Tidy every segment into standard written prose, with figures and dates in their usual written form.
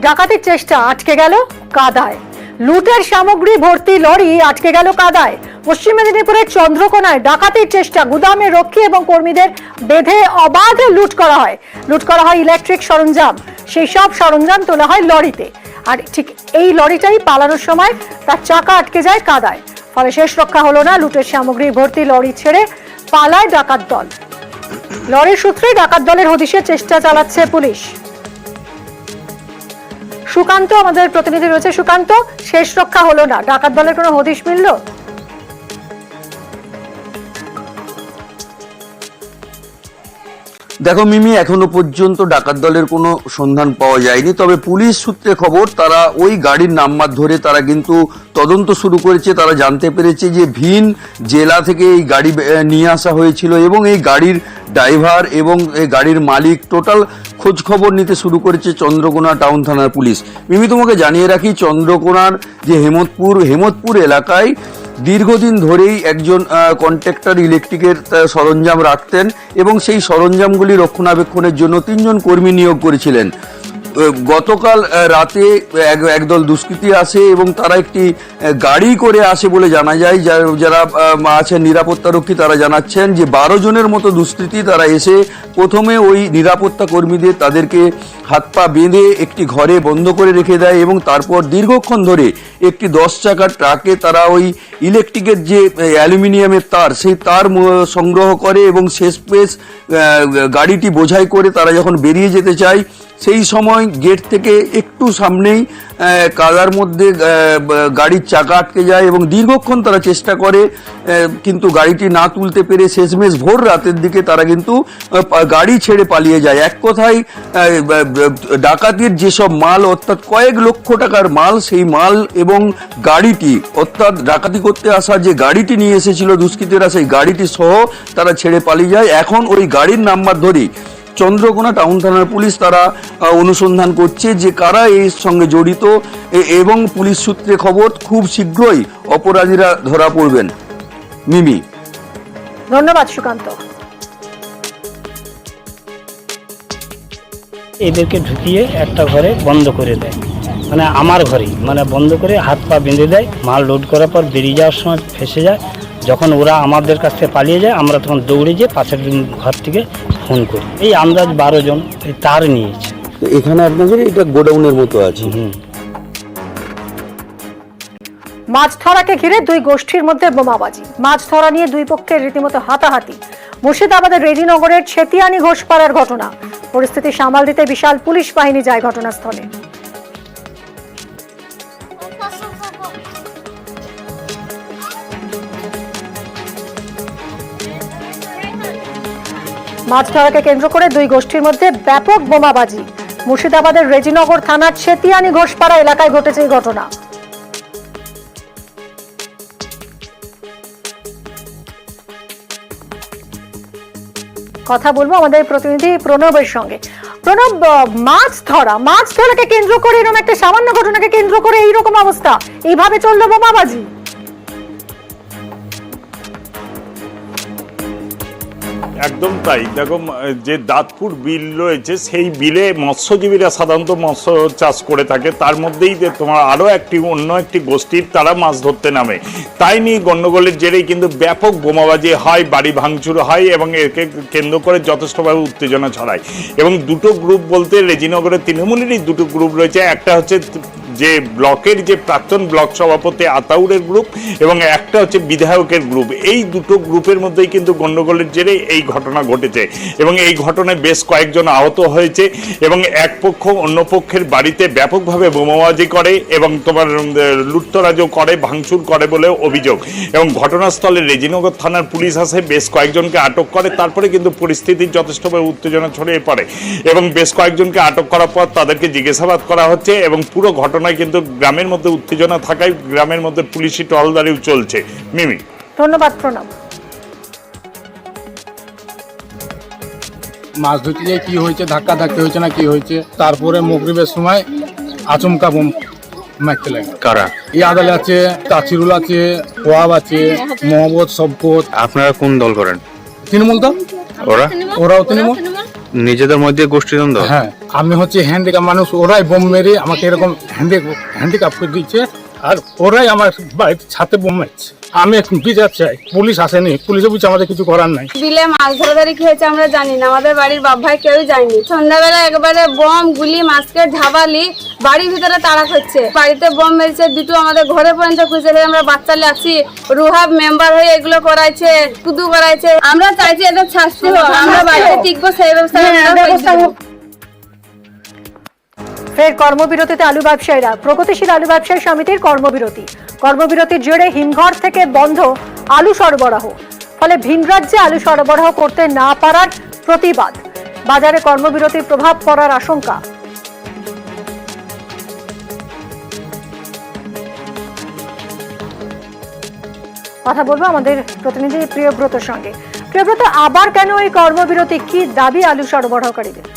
ডাকাতির চেষ্টা আটকে গেল কাদায়। লুটের সামগ্রী ভর্তি লরি আটকে গেল কাদায়। পশ্চিম মেদিনীপুরের চন্দ্রকোনায় ডাকাতির চেষ্টা, গুদামে রক্ষী এবং কর্মীদের বেঁধে অবাধে লুট করা হয় ইলেকট্রিক সরঞ্জাম। সেই সব সরঞ্জাম তোলা হয় লরিতে, আর ঠিক এই লরিটাই পালানোর সময় তার চাকা আটকে যায় কাদায়। ফলে শেষ রক্ষা হলো না, লুটের সামগ্রী ভর্তি লরি ছেড়ে পালায় ডাকাত দল। লরির সূত্রেই ডাকাত দলের হদিশে চেষ্টা চালাচ্ছে পুলিশ। সুকান্ত আমাদের প্রতিনিধি রয়েছে। সুকান্ত, শেষ রক্ষা হলো না, ডাকাত দলের কোনো হদিশ মিলল? দেখো মিমি, এখনো পর্যন্ত ডাকাত দলের কোনো সন্ধান পাওয়া যায়নি। তবে পুলিশ সূত্রে খবর, তারা ওই গাড়ির নাম্বার ধরে তারা কিন্তু তদন্ত শুরু করেছে। তারা জানতে পেরেছে যে ভিন জেলা থেকে এই গাড়ি নিয়ে আসা হয়েছিল এবং এই গাড়ির ড্রাইভার এবং এই গাড়ির মালিক টোটাল খোঁজ খবর নিতে শুরু করেছে চন্দ্রকোনা টাউন থানার পুলিশ। মিমি, তোমাকে জানিয়ে রাখি, চন্দ্রকোনার যে হেমতপুর এলাকায় দীর্ঘদিন ধরেই একজন কন্ট্রাক্টর ইলেকট্রিকের সরঞ্জাম রাখতেন এবং সেই সরঞ্জামগুলি রক্ষণাবেক্ষণের জন্য 3 জন কর্মী নিয়োগ করেছিলেন। গতকাল রাতে একদল দুষ্কৃতী আসে এবং তারা একটি গাড়ি করে আসে বলে জানা যায়। যারা আছেন নিরাপত্তারক্ষী তারা জানাচ্ছেন যে 12 জনের মতো দুষ্কৃতী তারা এসে প্রথমে ওই নিরাপত্তা কর্মীদের তাদেরকে হাত পা বেঁধে একটি ঘরে বন্ধ করে রেখে দেয় এবং তারপর দীর্ঘক্ষণ ধরে একটি 10 চাকার ট্রাকে তারা ওই ইলেকট্রিকের যে অ্যালুমিনিয়ামের তার, সেই তার সংগ্রহ করে এবং শেষমেশ গাড়িটি বোঝাই করে তারা যখন বেরিয়ে যেতে চায় সেই সময় গেট থেকে একটু সামনেই কাদার মধ্যে গাড়ির চাকা আটকে যায় এবং দীর্ঘক্ষণ তারা চেষ্টা করে কিন্তু গাড়িটি না তুলতে পেরে শেষমেশ ভোর রাতের দিকে তারা কিন্তু গাড়ি ছেড়ে পালিয়ে যায়। এক কথায় ডাকাতির যেসব মাল, অর্থাৎ কয়েক লক্ষ টাকার মাল, সেই মাল এবং গাড়িটি, অর্থাৎ ডাকাতি করতে আসা যে গাড়িটি নিয়ে এসেছিল দুষ্কৃতীরা, সেই গাড়িটি সহ তারা ছেড়ে পালিয়ে যায়। এখন ওই গাড়ির নাম্বার ধরেই চন্দ্রকোনা টাউন থানার পুলিশ তারা অনুসন্ধান করছে যে কারা এর সঙ্গে জড়িত এবং পুলিশ সূত্রে খবর খুব শীঘ্রই অপরাধীরা ধরা পড়বেন। মিমি, ধন্যবাদ সুকান্ত। এদেরকে ঢুকিয়ে একটা ঘরে বন্ধ করে দেয়, মানে আমার ঘরেই, মানে বন্ধ করে হাত পা বেঁধে দেয়। মাল লোড করার পর বেরিয়ে যাওয়ার সময় ফেসে যায়। যখন ওরা আমাদের কাছ থেকে পালিয়ে যায় আমরা তখন দৌড়ে যেয়ে পাশের ঘর থেকে ফোন করি। এই আন্দাজ 12 জন এই তার নিয়েছে। এখানে আপনাদের এটা গোডাউনের মতো আছে। মাছ ধরাকে ঘিরে 2 গোষ্ঠীর মধ্যে বোমাবাজি। মাছ ধরা নিয়ে 2 পক্ষের রীতিমতো হাতাহাতি। মুর্শিদাবাদের রেজিনগরের ছেতিয়ানি ঘোষপাড়ার ঘটনা। পরিস্থিতি সামাল দিতে বিশাল পুলিশ বাহিনী যায় ঘটনাস্থলে। মাছ ধরাকে কেন্দ্র করে 2 গোষ্ঠীর মধ্যে ব্যাপক বোমাবাজি। মুর্শিদাবাদের রেজিনগর থানার ছেতিয়ানি ঘোষপাড়া এলাকায় ঘটেছে এই ঘটনা। কথা বলবো আমাদের প্রতিনিধি প্রণবের সঙ্গে। প্রণব, মাছ ধরাকে কেন্দ্র করে এরকম একটা সামান্য ঘটনাকে কেন্দ্র করে এইরকম অবস্থা, এইভাবে চললো বোমাবাজি? একদম তাই। দেখো, যে দাঁতপুর বিল রয়েছে সেই বিলে মৎস্যজীবীরা সাধারণত মৎস্য চাষ করে থাকে, তার মধ্যেই তোমার আরও অন্য একটি গোষ্ঠীর তারা মাছ ধরতে নামে। তাই নিয়ে গণ্ডগোলের জেরেই কিন্তু ব্যাপক বোমাবাজি হয়, বাড়ি ভাঙচুর হয় এবং একে কেন্দ্র করে যথেষ্টভাবে উত্তেজনা ছড়ায়। এবং 2টো গ্রুপ বলতে রেজিনগরের তৃণমূলেরই 2টো গ্রুপ রয়েছে। একটা হচ্ছে যে ব্লকের যে প্রাক্তন ব্লক সভাপতি আতাউরের গ্রুপ এবং একটা হচ্ছে বিধায়কের গ্রুপ। এই 2টো গ্রুপের মধ্যেই কিন্তু গণ্ডগোলের জেরে এই ঘটনা ঘটেছে এবং এই ঘটনায় বেশ কয়েকজন আহত হয়েছে এবং এক পক্ষ অন্য পক্ষের বাড়িতে ব্যাপকভাবে বোমাবাজি করে এবং তোমার লুটতরাজও করে, ভাঙচুর করে বলে অভিযোগ। এবং ঘটনাস্থলে রেজিনগর থানার পুলিশ আসে, বেশ কয়েকজনকে আটক করে। তারপরে কিন্তু পরিস্থিতির যথেষ্টভাবে উত্তেজনা ছড়িয়ে পড়ে এবং বেশ কয়েকজনকে আটক করার পর তাদেরকে জিজ্ঞাসাবাদ করা হচ্ছে এবং পুরো ঘটনায় কিন্তু গ্রামের মধ্যে উত্তেজনা থাকায় গ্রামের মধ্যে পুলিশি টহলদারিও চলছে। মিমি, ধন্যবাদ প্রণব। মাছ ধরতে গিয়ে কি হয়েছে, ধাক্কা ধাক্কি হয়েছে না কি হয়েছে, তারপরে মাগরিবের সময় আচমকা বোম মারতে লাগে। কারা? এই আদালে আছে, তাচিরুল আছে, ওয়াব আছে, মোহাম্মদ, সবকত। আপনারা কোন দল করেন? তৃণমূল তো, ওরাও তৃণমূল। নিজেদের মধ্যে গোষ্ঠীদ্বন্দ্ব? হ্যাঁ, আমি হচ্ছে হ্যান্ডিক্যাপ মানুষ, ওরাই বোম মেরে আমাকে এরকম হ্যান্ডিক্যাপ করে দিচ্ছে, আর ওরাই আমার বাড়ির ছাতে বোম মারছে। আমি এখন বিচার চাই, পুলিশ আসেনি, পুলিশে বুঝছে আমাদের কিছু করার নাই। বিলে মাছ ধরাধরি কি হয়েছে আমরা জানি না, আমাদের বাড়ির বাপ ভাই কেউ যায়নি। সন্ধ্যাবেলা একবারে বোম গুলি মাস্কের ঝাবালি বাড়ির ভিতরে তাড়া করছে, বাড়িতে বোম মেরেছে দুটো, আমাদের ঘরে পর্যন্ত খুঁজে ফেলে আমরা বাচ্চা আছি, রুহাব মেম্বার হয়ে এগুলো করাইছে, কুদু করাইছে। আমরা চাইছি এদের শাস্তি হোক, আমরা বাড়িতে টিকবো সেই ব্যবস্থা হোক। ফের কর্মবিরতিতে আলু ব্যবসায়ীরা। প্রগতিশীল আলু ব্যবসায়ী সমিতির কর্মবিরতির জেরে হিমঘর থেকে বন্ধ আলু সরবরাহ, ফলে ভিন রাজ্যে আলু সরবরাহ করতে না পারার প্রতিবাদ। বাজারে কর্মবিরতির প্রভাব পড়ার আশঙ্কা। কথা বলবো আমাদের প্রতিনিধি প্রিয়ব্রতর সঙ্গে। প্রিয়ব্রত, আবার কেন এই কর্মবিরতি, কি দাবি আলু সরবরাহকারীদের?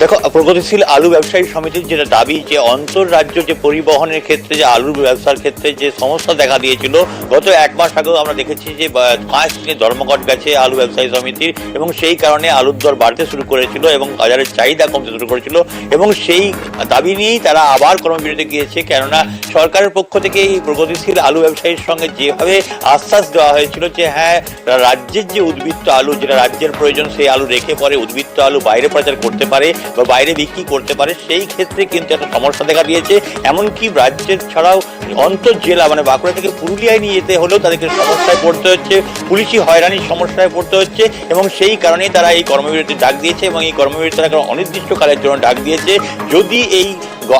দেখো, প্রগতিশীল আলু ব্যবসায়ী সমিতির যেটা দাবি যে অন্তর্রাজ্য যে পরিবহনের ক্ষেত্রে যে আলুর ব্যবসার ক্ষেত্রে যে সমস্যা দেখা দিয়েছিল, গত এক মাস আগেও আমরা দেখেছি যে 5 দিনে ধর্মঘট গেছে আলু ব্যবসায়ী সমিতির, এবং সেই কারণে আলুর দর বাড়তে শুরু করেছিল এবং বাজারের চাহিদা কমতে শুরু করেছিল, এবং সেই দাবি নিয়েই তারা আবার কর্মবিরতি গিয়েছে। কেননা সরকারের পক্ষ থেকে এই প্রগতিশীল আলু ব্যবসায়ীর সঙ্গে যেভাবে আশ্বাস দেওয়া হয়েছিল যে হ্যাঁ, রাজ্যের যে উদ্বৃত্ত আলু, যেটা রাজ্যের প্রয়োজন সেই আলু রেখে পরে উদ্বৃত্ত আলু বাইরে পাচার করতে পারে বা বাইরে বিক্রি করতে পারে, সেই ক্ষেত্রে কিন্তু একটা সমস্যা দেখা দিয়েছে। এমনকি রাজ্যের ছাড়াও অন্তর জেলা মানে বাঁকুড়া থেকে পুরুলিয়ায় নিয়ে যেতে হলেও তাদেরকে সমস্যায় পড়তে হচ্ছে, পুলিশি হয়রানির সমস্যায় পড়তে হচ্ছে, এবং সেই কারণেই তারা এই কর্মবিরতির ডাক দিয়েছে, এবং এই কর্মবিরতি তারা অনির্দিষ্টকালের জন্য ডাক দিয়েছে। যদি এই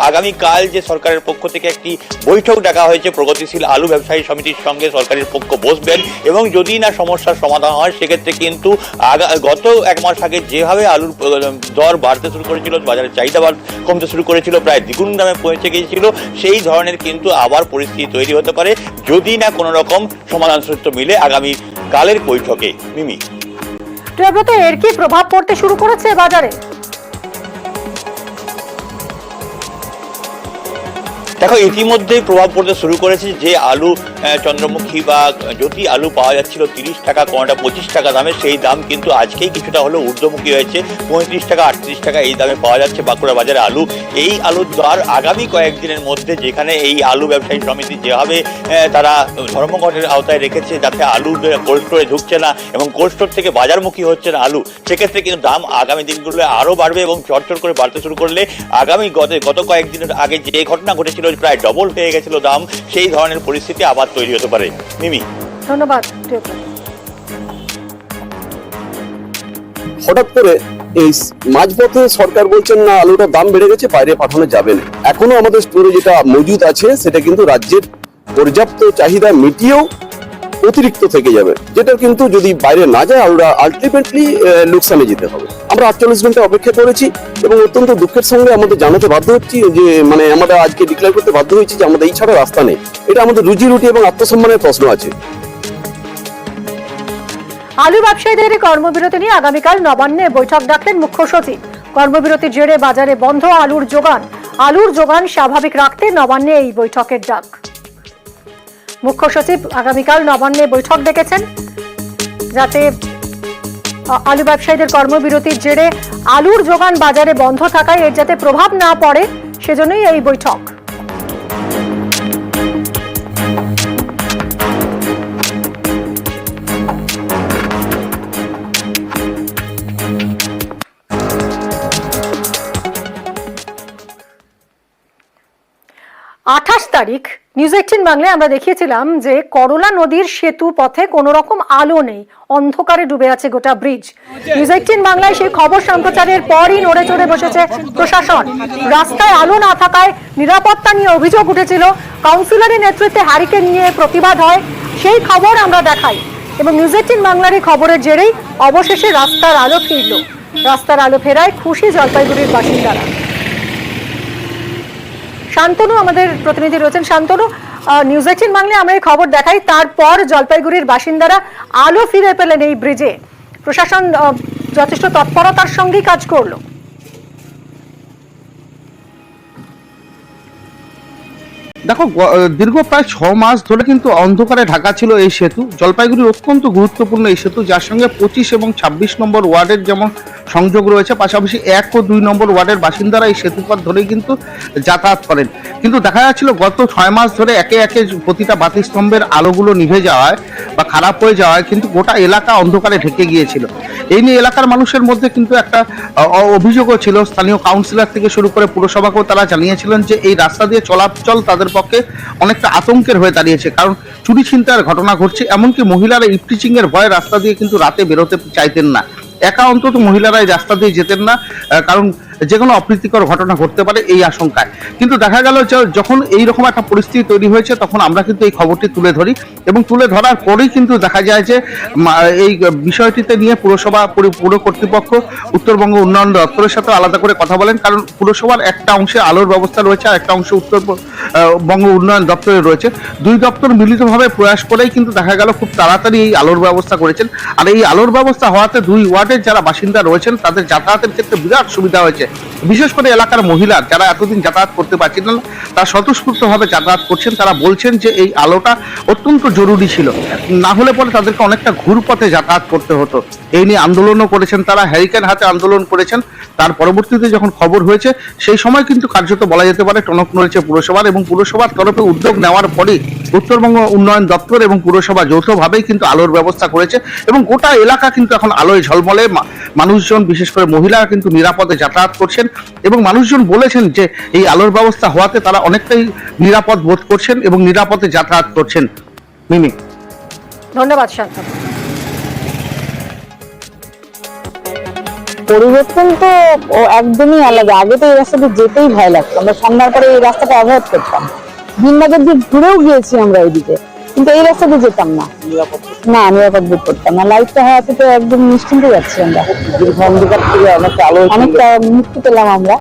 আগামীকাল যে সরকারের পক্ষ থেকে একটি বৈঠক ডাকা হয়েছে, প্রগতিশীল আলু ব্যবসায়ী সমিতির সঙ্গে সরকারের পক্ষ বসবেন, এবং যদি না সমস্যার সমাধান হয় সেক্ষেত্রে কিন্তু গত এক মাস আগে যেভাবে আলুর দর বাড়তে শুরু করেছিল, বাজারের চাহিদা কমতে শুরু করেছিল, প্রায় দ্বিগুণ দামে পৌঁছে গিয়েছিল, সেই ধরনের কিন্তু আবার পরিস্থিতি তৈরি হতে পারে যদি না কোনো রকম সমাধান সূত্র মিলে আগামী কালের বৈঠকে। মিমি, এর কি প্রভাব পড়তে শুরু করেছে বাজারে? দেখো, ইতিমধ্যেই প্রভাব পড়তে শুরু করেছে। যে আলু চন্দ্রমুখী বা জ্যোতি আলু পাওয়া যাচ্ছিল 30 টাকা, কোনোটা 25 টাকা দামে, সেই দাম কিন্তু আজকেই কিছুটা হলেও ঊর্ধ্বমুখী হয়েছে। 35 টাকা 38 টাকা এই দামে পাওয়া যাচ্ছে বাঁকুড়া বাজারে আলু। এই আলুর দর আগামী কয়েকদিনের মধ্যে, যেখানে এই আলু ব্যবসায়ী সমিতি যেভাবে তারা ধর্মঘটের আওতায় রেখেছে যাতে আলু কোল্ড স্টোরে ঢুকছে না এবং কোল্ড স্টোর থেকে বাজারমুখী হচ্ছে না আলু, সেক্ষেত্রে কিন্তু দাম আগামী দিনগুলো আরও বাড়বে, এবং চটচট করে বাড়তে শুরু করলে আগামী গত কয়েকদিনের আগে যে ঘটনা ঘটেছিল প্রায় ডবল হয়ে গেছিল দাম, সেই ধরনের পরিস্থিতি আবার তৈরি হতে পারে। মিমি, ধন্যবাদ। হঠাৎ করে এই মাঝপথে সরকার বলছেন না আলুটার দাম বেড়ে গেছে, বাইরে পাঠানো যাবে না। এখনো আমাদের স্টোরে যেটা মজুদ আছে সেটা কিন্তু রাজ্যের পর্যাপ্ত চাহিদা মিটিয়েও অতিরিক্ত থেকে যাবে, যেটা কিন্তু যদি বাইরে না যায় আলুটা আলটিমেটলি লোকসানে যেতে হবে। আমরা 48 ঘন্টা অপেক্ষা করেছি এবং অত্যন্ত দুঃখের সঙ্গে আমাদের জানাতে বাধ্য হচ্ছি যে মানে আমরা আজকে ডিক্লেয়ার করতে বাধ্য হয়েছি যে আমাদের এই ছাড়া রাস্তা নেই। এটা আমাদের রুজি রুটি এবং আত্মসম্মানের প্রশ্ন আছে। আলু ব্যবসায়ীদের কর্মবিরতি নিয়ে আগামীকাল নবান্নে বৈঠক ডাকলেন মুখ্য সচিব। কর্মবিরতির জেরে বাজারে বন্ধ আলুর যোগান স্বাভাবিক রাখতে নবান্নে এই বৈঠকের ডাক। মুখ্য সচিব আগামীকাল নবান্নে বৈঠক ডেকেছেন যাতে আলু ব্যবসায়ীদের কর্মবিরতির জেরে আলুর যোগান বাজারে বন্ধ থাকায় এর যাতে প্রভাব না পড়ে, সেজন্যই এই বৈঠক। তারিখ নিউজ 18 বাংলায় আমরা দেখিয়েছিলাম যে করলা নদীর সেতু পথে কোনো রকম আলো নেই, অন্ধকারে ডুবে আছে গোটা ব্রিজ। নিউজ 18 বাংলায় সেই খবর সম্প্রচারের পরই নড়ে চড়ে বসেছে প্রশাসন। রাস্তায় আলো না থাকায় নিরাপত্তা নিয়ে অভিযোগ উঠেছিল, কাউন্সিলরের নেতৃত্বে হ্যারিকেন নিয়ে প্রতিবাদ হয়, সেই খবর আমরা দেখাই এবং নিউজ 18 বাংলার এই খবরের জেরেই অবশেষে রাস্তার আলো ফিরল। রাস্তার আলো ফেরায় খুশি জলপাইগুড়ির বাসিন্দারা। শান্তনু আমাদের প্রতিনিধি রয়েছেন। শান্তনু, নিউজ 18 বাংলায় আমরা এই খবর দেখাই, তারপর জলপাইগুড়ির বাসিন্দারা আলো ফিরে পেলেন এই ব্রিজে। প্রশাসন যথেষ্ট তৎপরতার সঙ্গেই কাজ করলো। দেখো দীর্ঘ প্রায় 6 মাস ধরে কিন্তু অন্ধকারে ঢাকা ছিল এই সেতু। জলপাইগুড়ির অত্যন্ত গুরুত্বপূর্ণ এই সেতু, যার সঙ্গে 25 এবং 26 নম্বর ওয়ার্ডের যেমন সংযোগ রয়েছে, পাশাপাশি 1 ও 2 নম্বর ওয়ার্ডের বাসিন্দারা এই সেতুপথ ধরেই কিন্তু যাতায়াত করেন। কিন্তু দেখা যাচ্ছিল গত 6 মাস ধরে একে একে প্রতিটা বাতিস্তম্ভের আলোগুলো নিভে যাওয়ায় বা খারাপ হয়ে যাওয়ায় কিন্তু গোটা এলাকা অন্ধকারে ঢেকে গিয়েছিল। এই নিয়ে এলাকার মানুষের মধ্যে কিন্তু একটা অভিযোগও ছিল। স্থানীয় কাউন্সিলর থেকে শুরু করে পুরসভাকেও তারা জানিয়েছিলেন যে এই রাস্তা দিয়ে চলাচল তাদের পক্ষে অনেকটা আতঙ্কের হয়ে দাঁড়িয়েছে, কারণ চুরি ছিনতাইয়ের ঘটনা ঘটছে। এমনকি মহিলারা ইফটিচিং এর ভয়ে রাস্তা দিয়ে কিন্তু রাতে বেরোতে চাইতেন না। একা অন্তত মহিলারা এই রাস্তা দিয়ে যেতেন না, কারণ যে কোনো অপ্রীতিকর ঘটনা ঘটতে পারে এই আশঙ্কায়। কিন্তু দেখা গেল যে যখন এইরকম একটা পরিস্থিতি তৈরি হয়েছে তখন আমরা কিন্তু এই খবরটি তুলে ধরি, এবং তুলে ধরার পরেই কিন্তু দেখা যায় যে এই বিষয়টিতে নিয়ে পুরসভা পুর কর্তৃপক্ষ উত্তরবঙ্গ উন্নয়ন দপ্তরের সাথে আলাদা করে কথা বলেন, কারণ পুরসভার একটা অংশে আলোর ব্যবস্থা রয়েছে আর একটা অংশে উত্তরবঙ্গ উন্নয়ন দপ্তরে রয়েছে। দুই দপ্তর মিলিতভাবে প্রয়াস করেই কিন্তু দেখা গেল খুব তাড়াতাড়ি এই আলোর ব্যবস্থা করেছেন। আর এই আলোর ব্যবস্থা হওয়াতে দুই ওয়ার্ডের যারা বাসিন্দা রয়েছেন তাদের যাতায়াতের ক্ষেত্রে বিরাট সুবিধা হয়েছে। বিশেষ করে এলাকার মহিলা যারা এতদিন যাতায়াত করতে পারছিলেন না, তারা স্বতঃস্ফূর্তভাবে যাতায়াত করছেন। তারা বলছেন যে এই আলোটা অত্যন্ত জরুরি ছিল, না হলে পরে তাদেরকে অনেকটা ঘুরপথে যাতায়াত করতে হতো। এই নিয়ে আন্দোলনও করেছেন তারা, হ্যারিকেন হাতে আন্দোলন করেছেন। তার পরবর্তীতে যখন খবর হয়েছে সেই সময় কিন্তু কার্যত বলা যেতে পারে টনক নড়েছে পুরসভার, এবং পুরসভার তরফে উদ্যোগ নেওয়ার পরেই উত্তরবঙ্গ উন্নয়ন দপ্তর এবং পুরসভা যৌথভাবেই কিন্তু আলোর ব্যবস্থা করেছে, এবং গোটা এলাকা কিন্তু এখন আলোয় ঝলমলে। মানুষজন বিশেষ করে মহিলারা কিন্তু নিরাপদে যাতায়াত করছেন, এবং মানুষজন বলেছেন যে এই আলোর ব্যবস্থা হওয়াতে তারা অনেকটাই নিরাপদ বোধ করছেন এবং নিরাপদে যাতায়াত করছেন। মিমি, ধন্যবাদ শান্তনু। পরিবর্তন তো একদমই আলাদা। আগে তো এই রাস্তাতে যেতেই ভয় লাগতো, আমরা সন্ধ্যার পরে এই রাস্তাটা অ্যাভয়েড করতাম। দিনবাজার দিয়ে ঘুরেও গিয়েছি আমরা ওইদিকে, কিন্তু এই রাস্তাতে যেতাম না, নিরাপদ বোধ করতাম না। লাইটটা হওয়াতে তো একদম নিশ্চিন্তে যাচ্ছি আমরা, অন্ধকার থেকে অনেকটা মুক্তি পেলাম আমরা।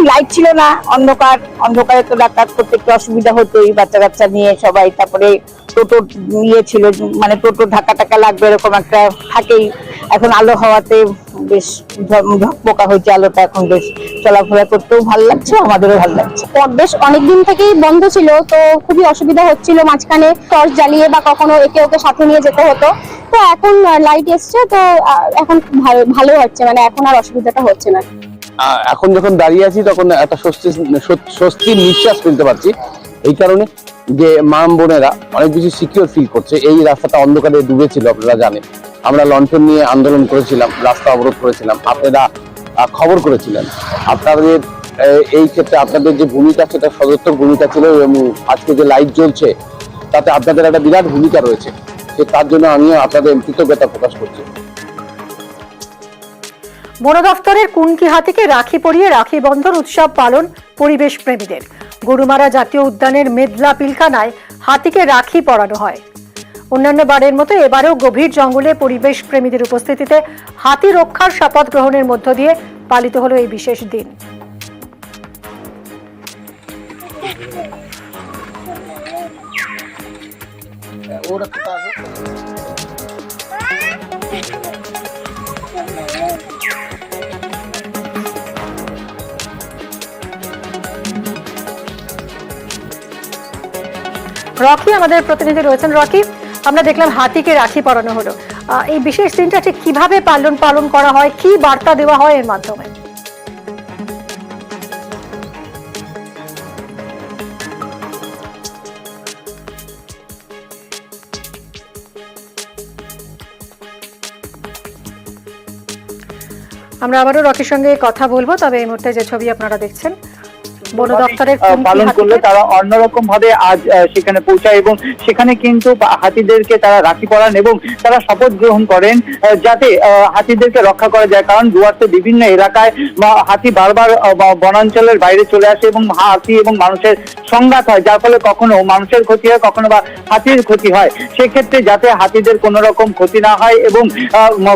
লাইট ছিল না, অন্ধকারে তো যাতায়াত করতে একটু অসুবিধা হতোই, বাচ্চা কাচ্চা নিয়ে সবাই। তারপরে টোটো ছিল, মানে টোটো ধাক্কা লাগবে এরকম একটা থাকেই। এখন আলো হওয়াতে বেশ ঝকপকা হয়েছে আলোটা, এখন বেশ চলাফেরা করতেও ভালো লাগছে, আমাদেরও ভালো লাগছে। বেশ অনেকদিন থেকেই বন্ধ ছিল, তো খুবই অসুবিধা হচ্ছিল, মাঝখানে টর্চ জ্বালিয়ে বা কখনো একে ওকে সাথে নিয়ে যেতে হতো। তো এখন লাইট এসছে, তো এখন ভালো হচ্ছে, মানে এখন আর অসুবিধাটা হচ্ছে না। এখন যখন দাঁড়িয়ে আছি তখন একটা স্বস্তির নিঃশ্বাস ফেলতে পারছি, এই কারণে যে মা বোনেরা অনেক বেশি সিকিউর ফিল করছে। এই রাস্তাটা অন্ধকারে ডুবেছিল, আপনারা জানেন। আমরা লণ্ঠন নিয়ে আন্দোলন করেছিলাম, রাস্তা অবরোধ করেছিলাম, আপনারা খবর করেছিলেন। আপনাদের এই ক্ষেত্রে আপনাদের যে ভূমিকা সেটা সদর্থক ভূমিকা ছিল, এবং আজকে যে লাইট জ্বলছে তাতে আপনাদের একটা বিরাট ভূমিকা রয়েছে। তার জন্য আমি আপনাদের কৃতজ্ঞতা প্রকাশ করছি। বন দফতরের কুনকি হাতিকে রাখি পরিয়ে রাখি বন্ধন উৎসব পালন পরিবেশ প্রেমীদের। গরুমারা জাতীয় উদ্যানের মেদলা পিলখানায় হাতিকে রাখি পরানো হয়। অন্যান্য বারের মতো এবারেও গভীর জঙ্গলে পরিবেশ প্রেমীদের উপস্থিতিতে হাতি রক্ষার শপথ গ্রহণের মধ্য দিয়ে পালিত হলো এই বিশেষ দিন। রকি আমাদের প্রতিনিধি রয়েছেন। রকি, আমরা দেখলাম হাতিকে রাখি পরানো হলো, এই বিশেষ দিনটা ঠিক কিভাবে পালন করা হয়, কি বার্তা দেওয়া হয় এর মাধ্যমে? আমরা আবারও রকির সঙ্গে কথা বলবো, তবে এই মুহূর্তে যে ছবি আপনারা দেখছেন বন দপ্তরের পালন করলে তারা অন্যরকম ভাবে আজ সেখানে পৌঁছায়, এবং সেখানে কিন্তু হাতিদেরকে তারা রাখি পরান এবং তারা শপথ গ্রহণ করেন যাতে হাতিদেরকে রক্ষা করা যায়। কারণ ডুয়ার্সে বিভিন্ন এলাকায় হাতি বারবার বনাঞ্চলের বাইরে চলে আসে এবং হাতি এবং মানুষের সংঘাত হয়, যার ফলে কখনো মানুষের ক্ষতি হয়, কখনো বা হাতির ক্ষতি হয়। সেক্ষেত্রে যাতে হাতিদের কোনো রকম ক্ষতি না হয় এবং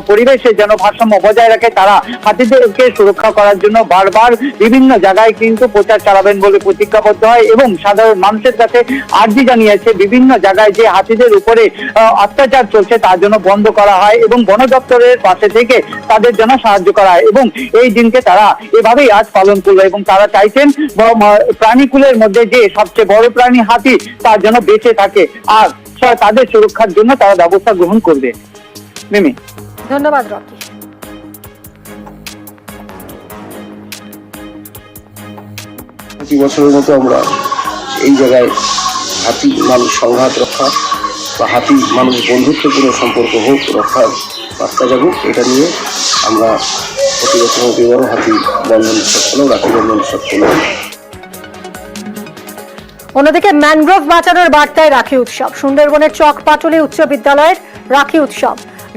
পরিবেশের যেন ভারসাম্য বজায় রাখে, তারা হাতিদেরকে সুরক্ষা করার জন্য বারবার বিভিন্ন জায়গায় কিন্তু প্রচার চালাবেন বলে প্রতিজ্ঞাবদ্ধ হয় এবং সাধারণ মানুষের কাছে আর্জি জানিয়েছে বিভিন্ন জায়গায় যে হাতিদের উপরে অত্যাচার চলছে তার জন্য বন্ধ করা হয় এবং বন দপ্তরের পাশে থেকে তাদের জন্য সাহায্য করা হয় এবং এই দিনকে তারা এভাবেই আজ পালন করলো এবং তারা চাইছেন প্রাণীকুলের মধ্যে যে সবচেয়ে বড় প্রাণী হাতি তার জন্য বেঁচে থাকে আর তাদের সুরক্ষার জন্য তারা ব্যবস্থা গ্রহণ করবে। মিমি, ধন্যবাদ রকি। প্রতি বছরের মতো আমরা এই জায়গায় হাতি মানুষ সংঘাত রক্ষা বা হাতি মানুষ বন্ধুত্বপূর্ণ সম্পর্ক হোক রক্ষার বার্তা যাগুক এটা নিয়ে আমরা প্রতি বছর অতি বড় হাতি বন্ধন উৎসব হলেও রাখি বন্ধন উৎসব হলেও। অন্যদিকে ম্যানগ্রোভ বাঁচানোর বার্তায় রাখি উৎসব। সুন্দরবনের চকপাটুলি উচ্চ বিদ্যালয়ের রাখি উৎসব।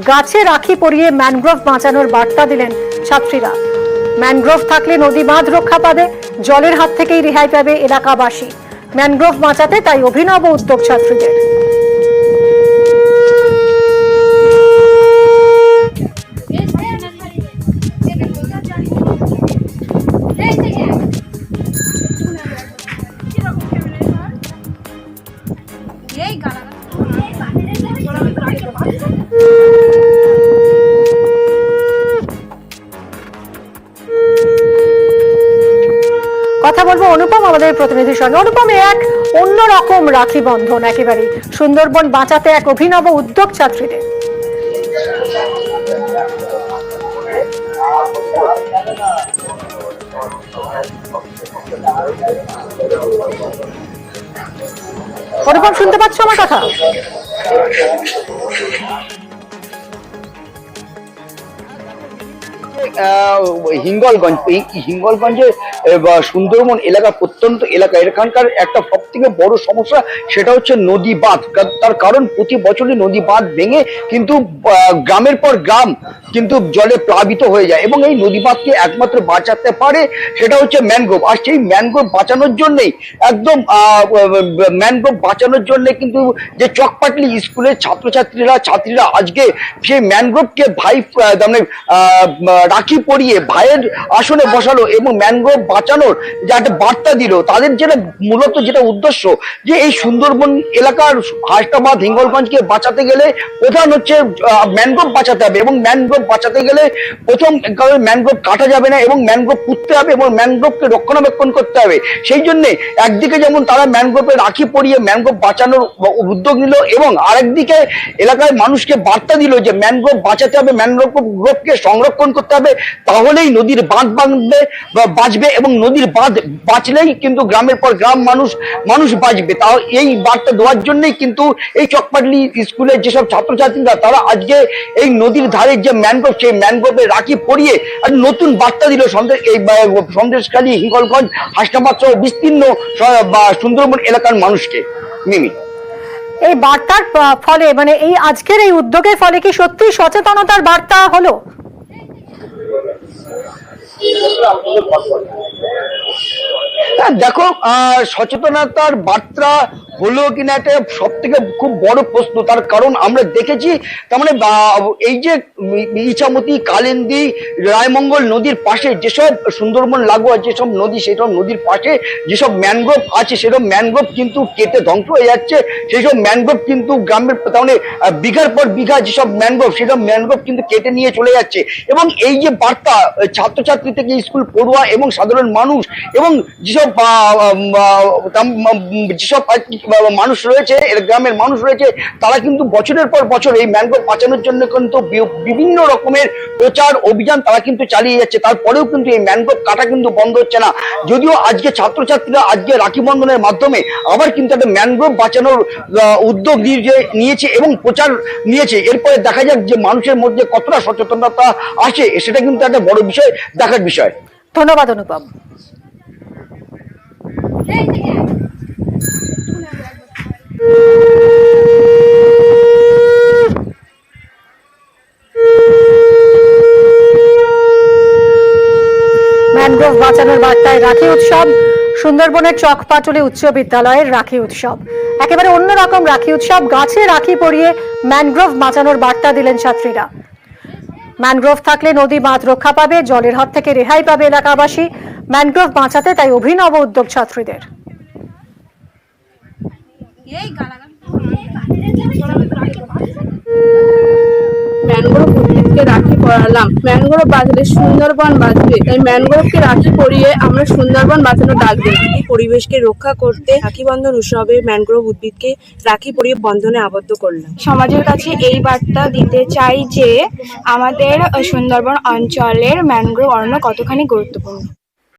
গাছে রাখি পরিয়ে ম্যানগ্রোভ বাঁচানোর বার্তা দিলেন ছাত্রীরা। ম্যানগ্রোভ থাকলে নদী বাঁধ রক্ষা পাবে, জলের হাত থেকেই রেহাই পাবে এলাকাবাসী। ম্যানগ্রোভ বাঁচাতে তাই অভিনব উদ্যোগ ছাত্রীদের। কথা বলবো অনুপম আমাদের প্রতিনিধির সঙ্গে। অনুপম, এক অন্যরকম রাখি বন্ধন, একেবারে সুন্দরবন বাঁচাতে এক অভিনব উদ্যোগ ছাত্রীদের। অনুপম, শুনতে পাচ্ছ আমার কথা? হিঙ্গলগঞ্জ, এই হিঙ্গলগঞ্জে সুন্দরবন এলাকা, প্রত্যন্ত এলাকা, এখানকার একটা সব থেকে বড় সমস্যা সেটা হচ্ছে নদী বাঁধ। তার কারণ প্রতি বছরই নদী বাঁধ ভেঙে কিন্তু গ্রামের পর গ্রাম কিন্তু জলে প্লাবিত হয়ে যায় এবং এই নদী বাঁধকে একমাত্র বাঁচাতে পারে সেটা হচ্ছে ম্যানগ্রোভ। আর সেই ম্যানগ্রোভ বাঁচানোর জন্যই একদম ম্যানগ্রোভ বাঁচানোর জন্য কিন্তু যে চকপাটলি স্কুলের ছাত্রীরা আজকে সেই ম্যানগ্রোভকে মানে রাখি পরিয়ে ভাইয়ের আসনে বসালো এবং ম্যানগ্রোভ বাঁচানোর যে একটা বার্তা দিল। তাদের যেটা মূলত যেটা উদ্দেশ্য যে এই সুন্দরবন এলাকার হাসনাবাদ হিঙ্গলগঞ্জকে বাঁচাতে গেলে প্রধান হচ্ছে ম্যানগ্রোভ বাঁচাতে হবে এবং ম্যানগ্রোভ বাঁচাতে গেলে প্রথম ম্যানগ্রোভ কাটা যাবে না এবং ম্যানগ্রোভ পুঁততে হবে এবং ম্যানগ্রোভকে রক্ষণাবেক্ষণ করতে হবে। সেই জন্য একদিকে যেমন তারা ম্যানগ্রোভে রাখি পরিয়ে ম্যানগ্রোভ বাঁচানোর উদ্যোগ নিল এবং আরেকদিকে এলাকার মানুষকে বার্তা দিল যে ম্যানগ্রোভ বাঁচাতে হবে, ম্যানগ্রোভকে সংরক্ষণ করতে হবে, তাহলেই নদীর বাঁধ বাঁচবে এবং নদীর বাঁধ বাঁচলেই কিন্তু গ্রামের পর গ্রাম মানুষ বাঁচবে। তাও এই বার্তা দেওয়ার জন্যই কিন্তু এই চকপাটলি স্কুলের যেসব ছাত্রছাত্রীরা তারা আজকে এই নদীর ধারে যে ম্যানগ্রোভ সেই ম্যানগ্রোভে রাখি পরিয়ে আর নতুন বার্তা দিল এই সন্দেশখালী, হিঙ্গলগঞ্জ, হাসনাবাদ সহ বিস্তীর্ণ সুন্দরবন এলাকার মানুষকে। মিমি, এই বার্তার ফলে মানে এই আজকের এই উদ্যোগের ফলে কি সত্যি সচেতনতার বার্তা হলো? দেখো, সচেতনতার বার্তা হলো কিনা এটা সব থেকে খুব বড় প্রশ্ন। তার কারণ আমরা দেখেছি তার মানে এই যে ইছামতি, কালিন্দী, রায়মঙ্গল নদীর পাশে যেসব সুন্দরবন লাগোয়া যেসব নদী, সেসব নদীর পাশে যেসব ম্যানগ্রোভ আছে সেসব ম্যানগ্রোভ কিন্তু কেটে ধ্বংস হয়ে যাচ্ছে। সেসব ম্যানগ্রোভ কিন্তু গ্রামের তার মানে বিঘার পর বিঘা যেসব ম্যানগ্রোভ সেসব ম্যানগ্রোভ কিন্তু কেটে নিয়ে চলে যাচ্ছে এবং এই যে বার্তা ছাত্রছাত্রী থেকে স্কুল পড়ুয়া এবং সাধারণ মানুষ এবং যেসব মানুষ রয়েছে, গ্রামের মানুষ রয়েছে, তারা কিন্তু বছরের পর বছর এই ম্যানগ্রোভ বাঁচানোর জন্য কিন্তু বিভিন্ন রকমের প্রচার অভিযান তারা কিন্তু চালিয়ে যাচ্ছে। তারপরেও কিন্তু এই ম্যানগ্রোভ কাটা কিন্তু বন্ধ হচ্ছে না। যদিও আজকে ছাত্রছাত্রীরা আজকে রাখি বন্ধনের মাধ্যমে আবার কিন্তু একটা ম্যানগ্রোভ বাঁচানোর উদ্যোগ নিয়েছে এবং প্রচার নিয়েছে। এরপরে দেখা যাক যে মানুষের মধ্যে কতটা সচেতনতা আসে, সেটা কিন্তু একটা বড় বিষয়, দেখার বিষয়। ধন্যবাদ অনুপম। ম্যানগ্রোভ বাঁচানোর বার্তায় রাখি উৎসব। সুন্দরবনের চকপাটুলি উচ্চ বিদ্যালয়ের রাখি উৎসব, একেবারে অন্যরকম রাখি উৎসব। গাছে রাখি পরিয়ে ম্যানগ্রোভ বাঁচানোর বার্তা দিলেন ছাত্রীরা। ম্যানগ্রোভ থাকলে নদী বাঁধ রক্ষা পাবে, জলের হাত থেকে রেহাই পাবে এলাকাবাসী। ম্যানগ্রোভ বাঁচাতে, তাই অভিনব উদ্যোগ ছাত্রীদের। ম্যানগ্রোভ উদ্ভিদকে রাখি পরালাম, ম্যানগ্রোভ বাঁচলে সুন্দরবন বাঁচবে, তাই ম্যানগ্রোভকে রাখি পরিয়ে আমরা সুন্দরবন বাঁচানোর ডাক দিলাম। পরিবেশকে রক্ষা করতে রাখি বন্ধন উৎসবে ম্যানগ্রোভ উদ্ভিদকে রাখি পরিয়ে বন্ধনে আবদ্ধ করলাম। সমাজের কাছে এই বার্তা দিতে চাই যে আমাদের সুন্দরবন অঞ্চলের ম্যানগ্রোভ অরণ্য কতখানি গুরুত্বপূর্ণ।